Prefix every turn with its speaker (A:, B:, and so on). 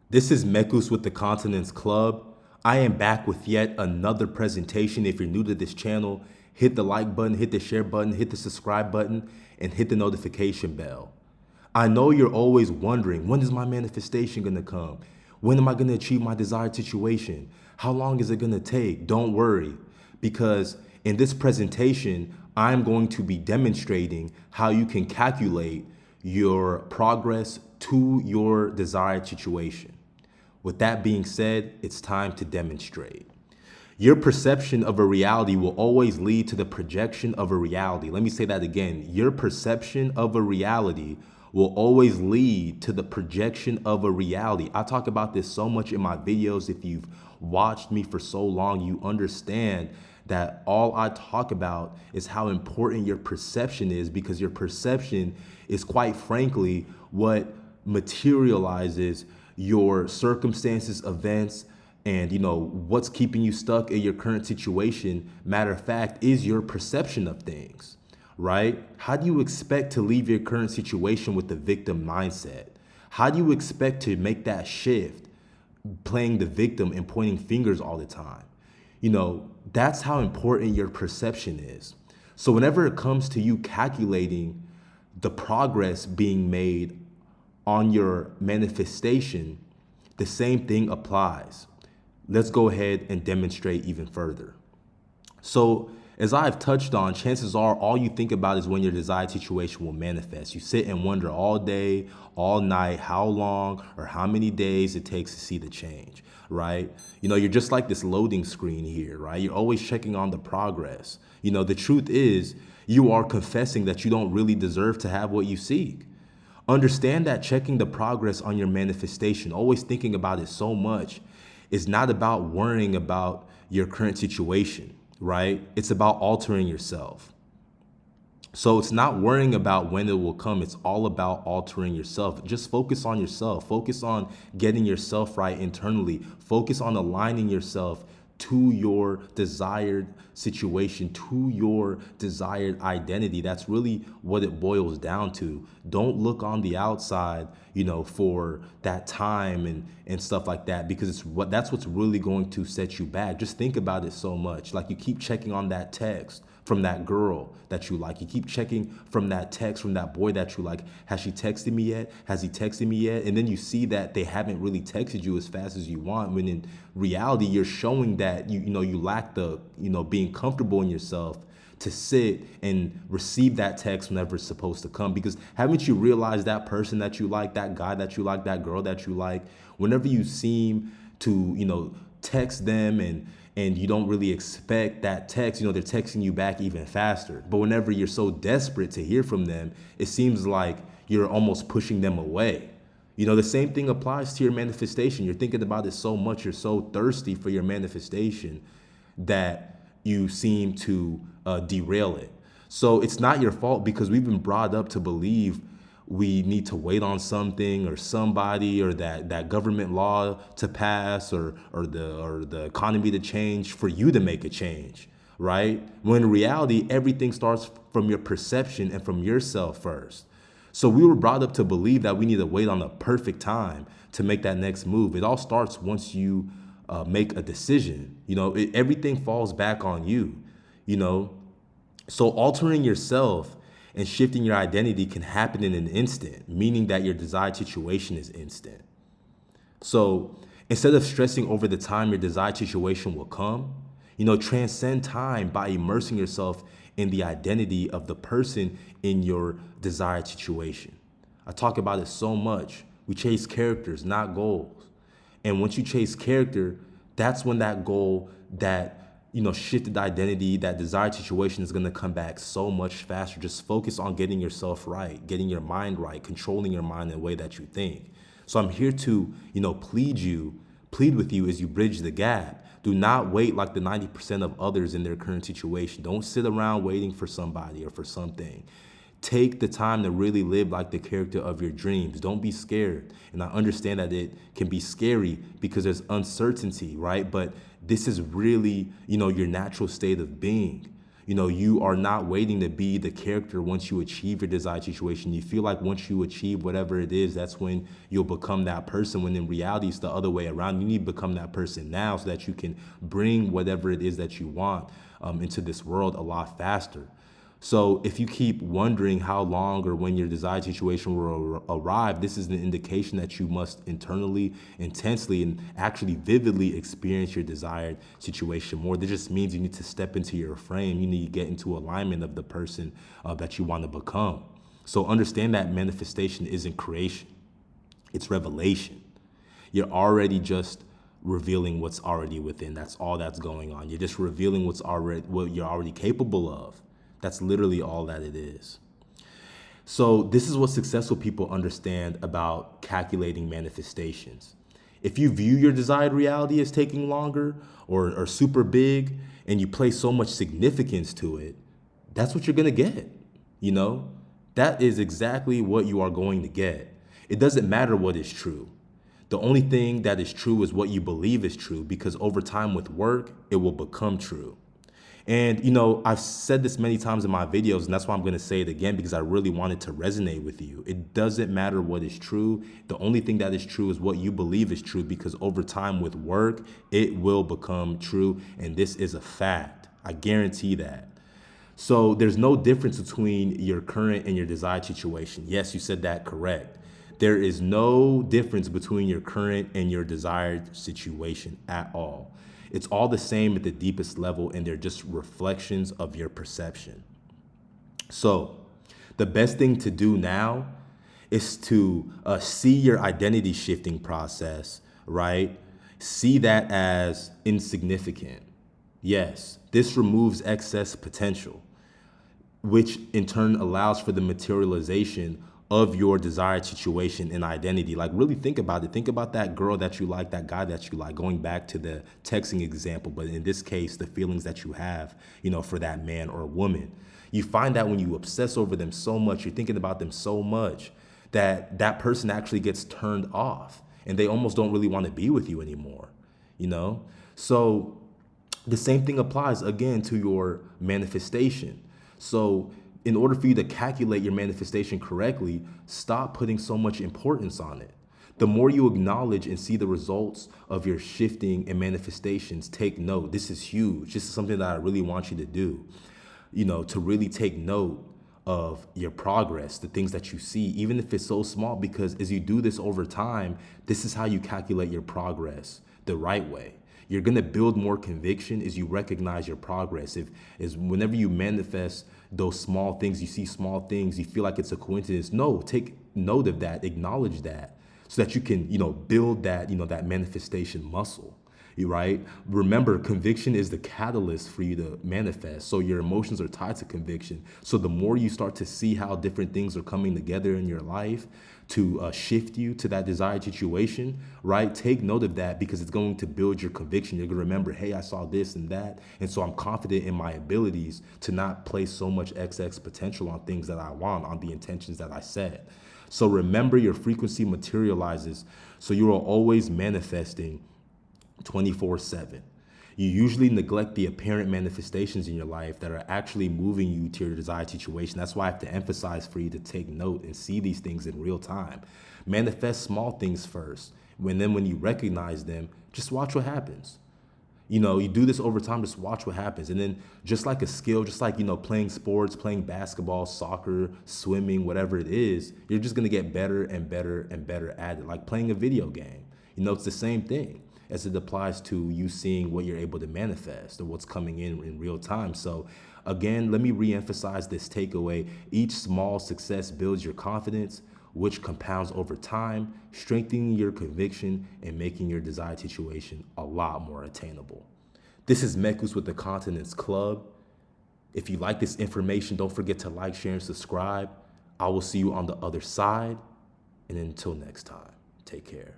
A: This is Mekus with the Continence Club. I am back with yet another presentation. If you're new to this channel, hit the like button, hit the share button, hit the subscribe button, and hit the notification bell. I know you're always wondering, when is my manifestation gonna come? When am I gonna achieve my desired situation? How long is it gonna take? Don't worry, because in this presentation, I'm going to be demonstrating how you can calculate your progress to your desired situation. With that being said, it's time to demonstrate. Your perception of a reality will always lead to the projection of a reality. Let me say that again. Your perception of a reality will always lead to the projection of a reality. I talk about this so much in my videos. If you've watched me for so long, you understand that all I talk about is how important your perception is, because your perception is, quite frankly, what materializes your circumstances, events, and what's keeping you stuck in your current situation. Matter of fact, is your perception of things, right? How do you expect to leave your current situation with the victim mindset? How do you expect to make that shift, playing the victim and pointing fingers all the time? That's how important your perception is. So whenever it comes to you calculating the progress being made on your manifestation, the same thing applies. Let's go ahead and demonstrate even further. So as I've touched on, chances are all you think about is when your desired situation will manifest. You sit and wonder all day, all night, how long or how many days it takes to see the change, right? You're just like this loading screen here, right? You're always checking on the progress. The truth is you are confessing that you don't really deserve to have what you seek. Understand that checking the progress on your manifestation, always thinking about it so much, is not about worrying about your current situation, right? It's about altering yourself. So it's not worrying about when it will come. It's all about altering yourself. Just focus on yourself. Focus on getting yourself right internally. Focus on aligning yourself to your desired situation, to your desired identity. That's really what it boils down to. Don't look on the outside, for that time and stuff like that, because that's what's really going to set you back. Just think about it so much. Like, you keep checking on that text from that girl that you like. You keep checking from that text from that boy that you like. Has she texted me yet? Has he texted me yet? And then you see that they haven't really texted you as fast as you want, when in reality you're showing that you lack the being comfortable in yourself to sit and receive that text whenever it's supposed to come. Because haven't you realized that person that you like, that guy that you like, that girl that you like, whenever you seem to text them and you don't really expect that text, they're texting you back even faster. But whenever you're so desperate to hear from them, it seems like you're almost pushing them away. The same thing applies to your manifestation. You're thinking about it so much, you're so thirsty for your manifestation that you seem to derail it. So it's not your fault, because we've been brought up to believe we need to wait on something or somebody, or that government law to pass, or the economy to change for you to make a change, right? When in reality, everything starts from your perception and from yourself first. So we were brought up to believe that we need to wait on the perfect time to make that next move. It all starts once you make a decision. Everything falls back on you. So altering yourself and shifting your identity can happen in an instant, meaning that your desired situation is instant. So instead of stressing over the time your desired situation will come, transcend time by immersing yourself in the identity of the person in your desired situation. I talk about it so much. We chase characters, not goals. And once you chase character, that's when that goal, that shifted identity, that desired situation is going to come back so much faster. Just focus on getting yourself right, getting your mind right, controlling your mind in the way that you think. So I'm here to, plead with you as you bridge the gap. Do not wait like the 90% of others in their current situation. Don't sit around waiting for somebody or for something. Take the time to really live like the character of your dreams. Don't be scared. And I understand that it can be scary because there's uncertainty, right? But this is really, your natural state of being. You know, you are not waiting to be the character once you achieve your desired situation. You feel like once you achieve whatever it is, that's when you'll become that person, when in reality it's the other way around. You need to become that person now so that you can bring whatever it is that you want into this world a lot faster. So if you keep wondering how long or when your desired situation will arrive, this is an indication that you must internally, intensely, and actually vividly experience your desired situation more. This just means you need to step into your frame. You need to get into alignment of the person that you want to become. So understand that manifestation isn't creation, it's revelation. You're already just revealing what's already within. That's all that's going on. You're just revealing what you're already capable of. That's literally all that it is. So this is what successful people understand about calculating manifestations. If you view your desired reality as taking longer or super big, and you place so much significance to it, that's what you're gonna get. You know, that is exactly what you are going to get. It doesn't matter what is true. The only thing that is true is what you believe is true, because over time with work, it will become true. And, you know, I've said this many times in my videos, and that's why I'm going to say it again, because I really want it to resonate with you. It doesn't matter what is true. The only thing that is true is what you believe is true, because over time with work, it will become true. And this is a fact. I guarantee that. So there's no difference between your current and your desired situation. Yes, you said that correct. There is no difference between your current and your desired situation at all. It's all the same at the deepest level, and they're just reflections of your perception. So the best thing to do now is to see your identity shifting process, right? See that as insignificant. Yes, this removes excess potential, which in turn allows for the materialization of your desired situation and identity. Like, really think about it. Think about that girl that you like, that guy that you like, going back to the texting example, but in this case, the feelings that you have, you know, for that man or woman. You find that when you obsess over them so much, you're thinking about them so much, that that person actually gets turned off and they almost don't really want to be with you anymore, you know? So the same thing applies again to your manifestation. So in order for you to calculate your manifestation correctly, stop putting so much importance on it. The more you acknowledge and see the results of your shifting and manifestations, take note. This is huge. This is something that I really want you to do, you know, to really take note of your progress, the things that you see, even if it's so small, because as you do this over time, this is how you calculate your progress the right way. You're gonna build more conviction as you recognize your progress. Whenever you manifest those small things, you see small things, you feel like it's a coincidence. No, take note of that, acknowledge that, so that you can, you know, build that, you know, that manifestation muscle. Right? Remember, conviction is the catalyst for you to manifest. So your emotions are tied to conviction. So the more you start to see how different things are coming together in your life to shift you to that desired situation, right? Take note of that, because it's going to build your conviction. You're going to remember, hey, I saw this and that. And so I'm confident in my abilities to not place so much excess potential on things that I want, on the intentions that I set. So remember, your frequency materializes. So you are always manifesting 24/7. You usually neglect the apparent manifestations in your life that are actually moving you to your desired situation. That's why I have to emphasize for you to take note and see these things in real time. Manifest small things first. Then when you recognize them, just watch what happens. You know, you do this over time, just watch what happens. And then just like a skill, just like, you know, playing sports, playing basketball, soccer, swimming, whatever it is, you're just going to get better and better and better at it. Like playing a video game. You know, it's the same thing as it applies to you seeing what you're able to manifest or what's coming in real time. So again, let me reemphasize this takeaway. Each small success builds your confidence, which compounds over time, strengthening your conviction and making your desired situation a lot more attainable. This is Mekus with the Continence Club. If you like this information, don't forget to like, share, and subscribe. I will see you on the other side. And until next time, take care.